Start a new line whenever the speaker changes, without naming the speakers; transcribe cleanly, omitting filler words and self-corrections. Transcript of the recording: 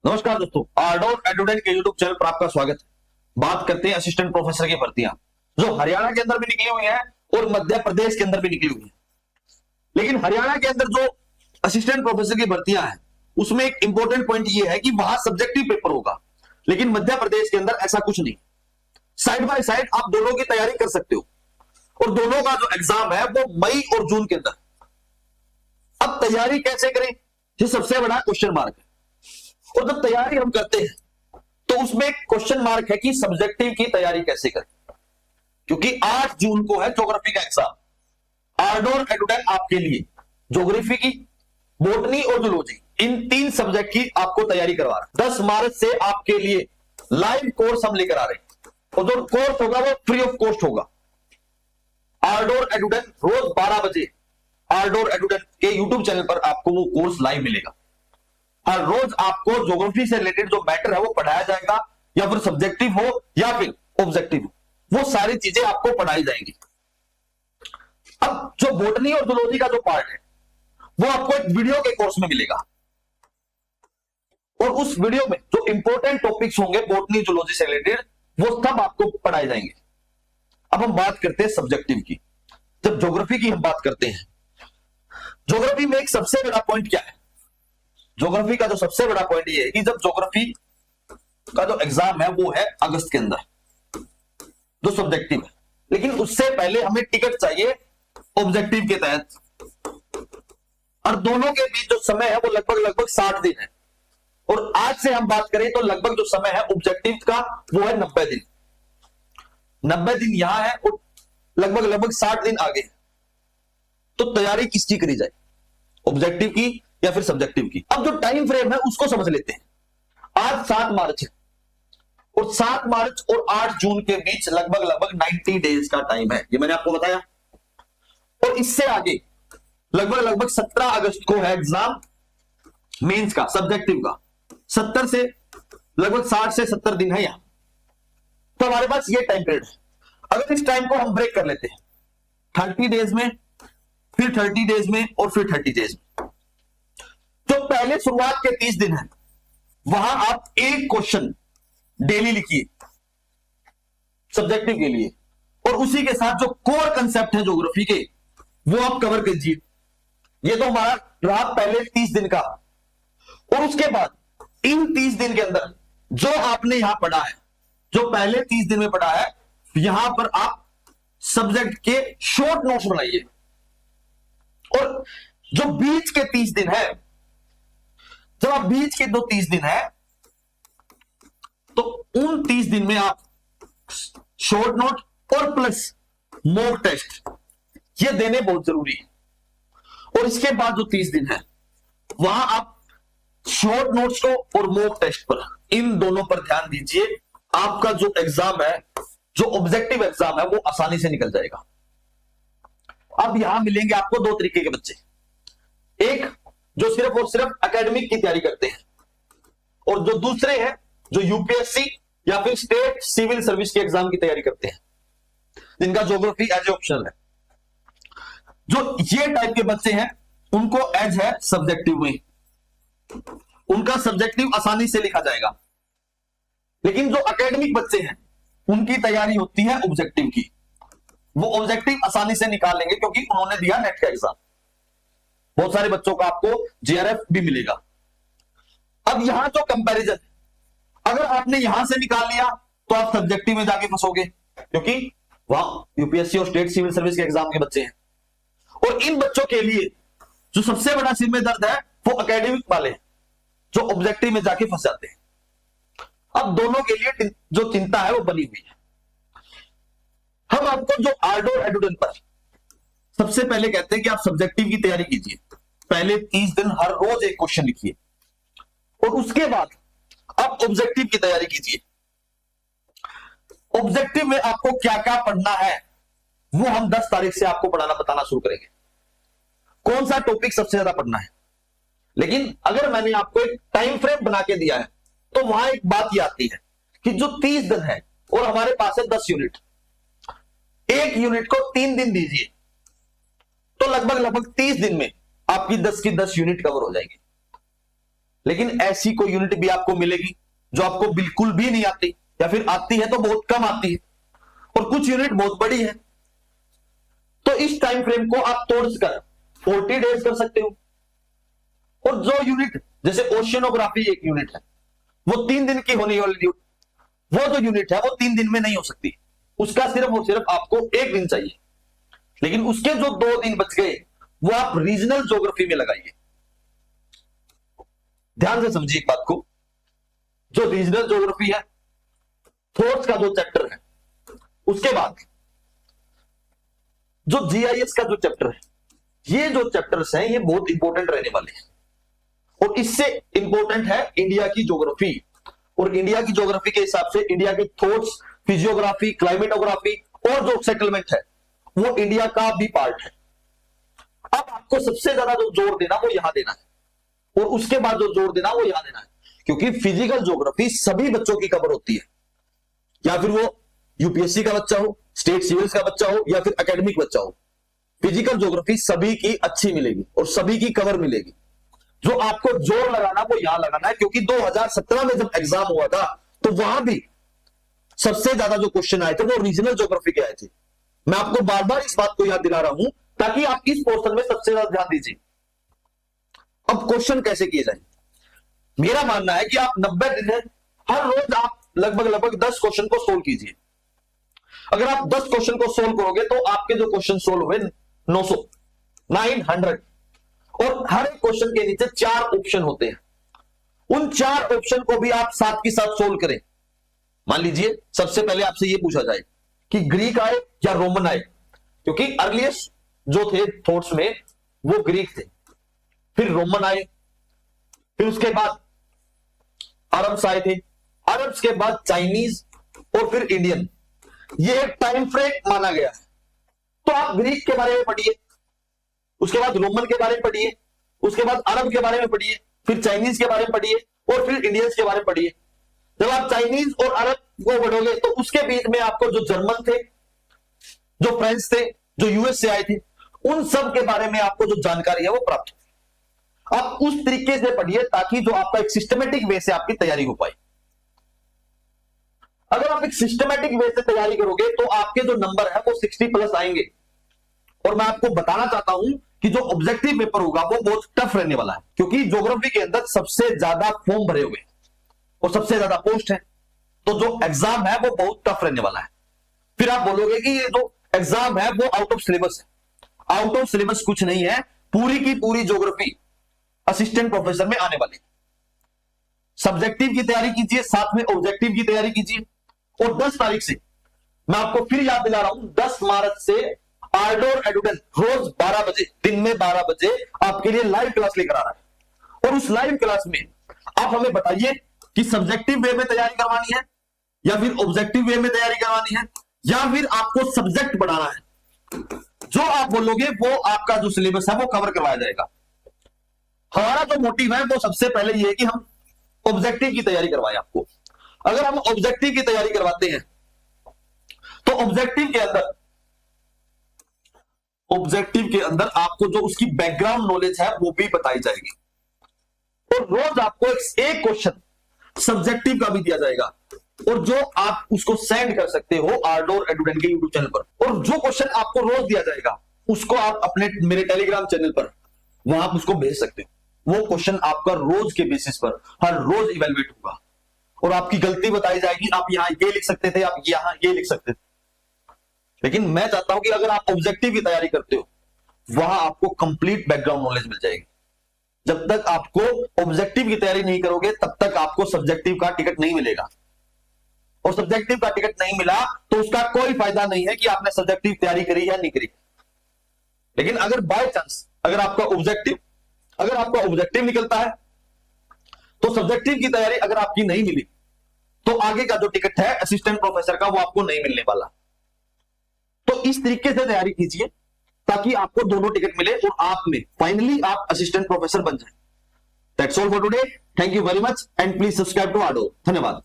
नमस्कार दोस्तों, Ardor edutech के यूट्यूब चैनल पर आपका स्वागत है। बात करते हैं असिस्टेंट प्रोफेसर की भर्तियां जो हरियाणा के अंदर भी निकली हुई है और मध्य प्रदेश के अंदर भी निकली हुई है। लेकिन हरियाणा के अंदर जो असिस्टेंट प्रोफेसर की भर्तियां हैं उसमें एक इंपॉर्टेंट पॉइंट ये है कि वहां सब्जेक्टिव पेपर होगा, लेकिन मध्य प्रदेश के अंदर ऐसा कुछ नहीं। साइड बाय साइड आप दोनों की तैयारी कर सकते हो और दोनों का जो एग्जाम है वो मई और जून के अंदर। अब तैयारी कैसे करें, ये सबसे बड़ा क्वेश्चन मार्क है। और जब तैयारी हम करते हैं तो उसमें क्वेश्चन मार्क है कि सब्जेक्टिव की तैयारी कैसे करें, क्योंकि 8 जून को है ज्योग्राफी का एग्जाम। आर्डोर एडुटेक आपके लिए ज्योग्राफी की, बॉटनी और जूलॉजी इन 3 सब्जेक्ट की आपको तैयारी करवा रहा है। 10 मार्च से आपके लिए लाइव कोर्स हम लेकर आ रहे हैं और जो कोर्स होगा वो फ्री ऑफ कॉस्ट होगा। आर्डोर एडुटेक रोज 12 बजे आर्डोर एडुटेक के यूट्यूब चैनल पर आपको वो कोर्स लाइव मिलेगा। हर रोज आपको ज्योग्राफी से रिलेटेड जो मैटर है वो पढ़ाया जाएगा, या फिर सब्जेक्टिव हो या फिर ऑब्जेक्टिव हो, वो सारी चीजें आपको पढ़ाई जाएंगी। अब जो बॉटनी और जूलॉजी का जो पार्ट है वो आपको एक वीडियो के कोर्स में मिलेगा और उस वीडियो में जो इंपॉर्टेंट टॉपिक्स होंगे बॉटनी जूलॉजी से रिलेटेड वो सब आपको पढ़ाए जाएंगे। अब हम बात करते हैं सब्जेक्टिव की। जब ज्योग्राफी की हम बात करते हैं, ज्योग्राफी में एक सबसे बड़ा पॉइंट क्या है? ज्योग्राफी का जो सबसे बड़ा पॉइंट ये है कि जब ज्योग्राफी का जो एग्जाम है वो है अगस्त के अंदर, जो सब्जेक्टिव है, लेकिन उससे पहले हमें टिकट चाहिए ऑब्जेक्टिव के तहत। और दोनों के बीच जो समय है वो लगभग 60 दिन है। और आज से हम बात करें तो लगभग जो समय है ऑब्जेक्टिव का वो है 90 दिन। 90 दिन यहां है और लगभग 60 दिन आगे है। तो तैयारी किसकी करी जाए, ऑब्जेक्टिव की या फिर सब्जेक्टिव की? अब जो टाइम फ्रेम है उसको समझ लेते हैं। आज 7 मार्च है और 7 मार्च और 8 जून के बीच लगभग 90 डेज का टाइम है, ये मैंने आपको बताया। और इससे आगे लगभग 17 अगस्त को है एग्जाम मेंस का, सब्जेक्टिव का। 70 से लगभग 60 से 70 दिन है यहां। तो हमारे पास ये टाइम पीरियड है। अगर इस टाइम को हम ब्रेक कर लेते हैं 30 डेज में, फिर 30 डेज में और फिर 30 डेज में, जो पहले शुरुआत के 30 दिन है वहां आप एक क्वेश्चन डेली लिखिए सब्जेक्टिव के लिए, और उसी के साथ जो कोर कंसेप्ट है ज्योग्राफी के वो आप कवर कीजिए। ये तो हमारा रहा पहले 30 दिन का। और उसके बाद इन 30 दिन के अंदर जो आपने यहां पढ़ा है, जो पहले 30 दिन में पढ़ा है, यहां पर आप सब्जेक्ट के शॉर्ट नोट्स बनाइए। और जो बीच के 30 दिन है, जब आप बीच के 30 दिन है तो उन 30 दिन में आप शॉर्ट नोट और प्लस मॉक टेस्ट ये देने बहुत जरूरी है। और इसके बाद जो 30 दिन है वहां आप शॉर्ट नोट्स को और मॉक टेस्ट पर, इन दोनों पर ध्यान दीजिए। आपका जो एग्जाम है, जो ऑब्जेक्टिव एग्जाम है, वो आसानी से निकल जाएगा। अब यहां मिलेंगे आपको 2 तरीके के बच्चे, एक जो सिर्फ और सिर्फ एकेडमिक की तैयारी करते हैं, और जो दूसरे हैं जो यूपीएससी या फिर स्टेट सिविल सर्विस के एग्जाम की तैयारी करते हैं, जिनका ज्योग्राफी एज ऑप्शनल है। जो ये टाइप के बच्चे हैं उनको एज है सब्जेक्टिव में, उनका सब्जेक्टिव आसानी से लिखा जाएगा। लेकिन जो एकेडमिक बच्चे हैं उनकी तैयारी होती है ऑब्जेक्टिव की, वो ऑब्जेक्टिव आसानी से निकाल लेंगे क्योंकि उन्होंने दिया नेट का एग्जाम। बहुत सारे बच्चों का आपको जेआरएफ भी मिलेगा। अब यहां जो कंपैरिजन, अगर आपने यहां से निकाल लिया तो आप सब्जेक्टिव में जाके फंसोगे, क्योंकि वहां यूपीएससी और स्टेट सिविल सर्विस के एग्जाम के बच्चे हैं। और इन बच्चों के लिए जो सबसे बड़ा सिर में दर्द है वो एकेडमिक वाले हैं, जो ऑब्जेक्टिव में जाके फंस जाते हैं। अब दोनों के लिए जो चिंता है वो बनी हुई है। हम आपको जो आर्डोर एडुटेक पर सबसे पहले कहते हैं कि आप सब्जेक्टिव की तैयारी कीजिए। पहले 30 दिन हर रोज एक क्वेश्चन लिखिए और उसके बाद आप ऑब्जेक्टिव की तैयारी कीजिए। ऑब्जेक्टिव में आपको क्या क्या पढ़ना है वो हम 10 तारीख से आपको पढ़ाना बताना शुरू करेंगे, कौन सा टॉपिक सबसे ज्यादा पढ़ना है। लेकिन अगर मैंने आपको एक टाइम फ्रेम बना के दिया है तो वहां एक बात ये आती है कि जो 30 दिन है और हमारे पास है 10 यूनिट, एक यूनिट को 3 दिन दीजिए तो लगभग 30 दिन में आपकी 10 की 10 यूनिट कवर हो जाएगी। लेकिन ऐसी कोई यूनिट भी आपको मिलेगी जो आपको बिल्कुल भी नहीं आती, या फिर आती है तो बहुत कम आती है, और कुछ यूनिट बहुत बड़ी है। तो इस टाइम फ्रेम को आप तोड़कर 40 डेज कर सकते हो। और जो यूनिट, जैसे ओशियनोग्राफी एक यूनिट है, वो 3 दिन की होने वाली, वो जो यूनिट है वो 3 दिन में नहीं हो सकती, उसका सिर्फ और सिर्फ आपको 1 दिन चाहिए। लेकिन उसके जो 2 दिन बच गए वो आप रीजनल ज्योग्राफी में लगाइए। ध्यान से समझिए एक बात को, जो रीजनल ज्योग्राफी है, फोर्स का जो चैप्टर है, उसके बाद जो जीआईएस का जो चैप्टर है, ये जो चैप्टर्स हैं ये बहुत इंपॉर्टेंट रहने वाले हैं। और इससे इंपॉर्टेंट है इंडिया की ज्योग्राफी, और इंडिया की ज्योग्राफी के हिसाब से इंडिया की थॉट्स, फिजियोग्राफी, क्लाइमेटोग्राफी और जो सेटलमेंट है वो इंडिया का भी पार्ट है। अब आपको सबसे ज्यादा जो जोर देना वो यहां देना है, और उसके बाद जो जोर देना वो यहां देना है, क्योंकि फिजिकल ज्योग्राफी सभी बच्चों की कवर होती है, या फिर वो यूपीएससी का बच्चा हो, स्टेट सिविल्स का बच्चा हो, या फिर एकेडमिक बच्चा हो, फिजिकल ज्योग्राफी सभी की अच्छी मिलेगी और सभी की कवर मिलेगी। जो आपको जोर लगाना वो यहां लगाना है, क्योंकि 2017 में जब एग्जाम हुआ था तो वहां भी सबसे ज्यादा जो क्वेश्चन आए थे वो रीजनल ज्योग्राफी के आए थे। मैं आपको बार बार इस बात को याद दिला रहा हूं ताकि आप इस पोर्शन में सबसे ज्यादा ध्यान दीजिए। अब क्वेश्चन कैसे किए जाए, मेरा मानना है कि आप 90 दिन है, हर रोज आप लगभग 10 क्वेश्चन को सोल्व कीजिए। अगर आप 10 क्वेश्चन को सोल्व करोगे तो आपके जो क्वेश्चन सोल्व हुए 900 और हर एक क्वेश्चन के नीचे 4 ऑप्शन होते हैं। उन 4 ऑप्शन को भी आप साथ के साथ सोल्व करें। मान लीजिए सबसे पहले आपसे यह पूछा जाए कि ग्रीक आए या रोमन आए, क्योंकि अर्लीस्ट जो थे थॉट्स में वो ग्रीक थे, फिर रोमन आए, फिर उसके बाद अरब्स आए थे, अरब्स के बाद चाइनीज और फिर इंडियन। ये एक टाइम फ्रेम माना गया है। तो आप ग्रीक के बारे में पढ़िए, उसके बाद रोमन के बारे में पढ़िए, उसके बाद अरब के बारे में पढ़िए, फिर चाइनीज के बारे में पढ़िए और फिर इंडियंस के बारे में पढ़िए। जब आप चाइनीज और अरब को पढ़ोगे तो उसके बीच में आपको जो जर्मन थे, जो फ्रेंच थे, जो यूएस से आए थे, उन सब के बारे में आपको जो जानकारी है वो प्राप्त हो। आप उस तरीके से पढ़िए ताकि जो आपका एक सिस्टमेटिक वे से आपकी तैयारी हो पाए। अगर आप एक सिस्टमेटिक वे से तैयारी करोगे तो आपके जो नंबर है वो 60+ आएंगे। और मैं आपको बताना चाहता हूं कि जो ऑब्जेक्टिव पेपर होगा वो बहुत टफ रहने वाला है, क्योंकि ज्योग्राफी के अंदर सबसे ज्यादा फॉर्म भरे हुए और सबसे ज्यादा पोस्ट है, तो जो एग्जाम है वो बहुत टफ रहने वाला है। फिर आप बोलोगे कि ये जो एग्जाम है वो आउट ऑफ सिलेबस है। आउट ऑफ सिलेबस कुछ नहीं है, पूरी की पूरी ज्योग्राफी असिस्टेंट प्रोफेसर में आने वाली। सब्जेक्टिव की तैयारी कीजिए, साथ में ऑब्जेक्टिव की तैयारी कीजिए। और 10 तारीख से मैं आपको फिर याद दिला रहा हूं, 10 मार्च से आर्डोर एडुडेंट रोज 12 बजे, दिन में 12 बजे आपके लिए लाइव क्लास लेकर आ रहा है। और उस लाइव क्लास में आप हमें बताइए कि सब्जेक्टिव वे में तैयारी करवानी है या फिर ऑब्जेक्टिव वे में तैयारी करवानी है, या फिर आपको सब्जेक्ट बढ़ाना है। जो आप बोलोगे वो आपका जो सिलेबस है वो कवर करवाया जाएगा। हमारा जो मोटिव है वो सबसे पहले ये है कि हम ऑब्जेक्टिव की तैयारी करवाएं आपको। अगर हम ऑब्जेक्टिव की तैयारी करवाते हैं तो ऑब्जेक्टिव के अंदर आपको जो उसकी बैकग्राउंड नॉलेज है वो भी बताई जाएगी। और रोज आपको एक क्वेश्चन सब्जेक्टिव का भी दिया जाएगा, और जो आप उसको सेंड कर सकते हो आर्डोर एडुडेंट के यूट्यूब चैनल पर। और जो क्वेश्चन आपको रोज दिया जाएगा उसको आप अपने मेरे टेलीग्राम चैनल पर वहां आप उसको भेज सकते हो। वो क्वेश्चन आपका रोज के बेसिस पर हर रोज इवेलुएट होगा, और आपकी गलती बताई जाएगी। आप यहां ये लिख सकते थे, आप यहां ये लिख सकते थे। लेकिन मैं चाहता हूं कि अगर आप ऑब्जेक्टिव की तैयारी करते हो वहां आपको कंप्लीट बैकग्राउंड नॉलेज मिल जाएगी। जब तक आपको ऑब्जेक्टिव की तैयारी नहीं करोगे तब तक आपको सब्जेक्टिव का टिकट नहीं मिलेगा, और सब्जेक्टिव का टिकट नहीं मिला तो उसका कोई फायदा नहीं है कि आपने सब्जेक्टिव तैयारी करी या नहीं करी। लेकिन अगर बाय चांस अगर आपका ऑब्जेक्टिव निकलता है तो सब्जेक्टिव की तैयारी अगर आपकी नहीं मिली तो आगे का जो टिकट है असिस्टेंट प्रोफेसर का वो आपको नहीं मिलने वाला। तो इस तरीके से तैयारी कीजिए ताकि आपको दोनों टिकट मिले और आप में फाइनली आप असिस्टेंट प्रोफेसर बन जाए। That's all for today. Thank you very much and please subscribe to Ardour. धन्यवाद।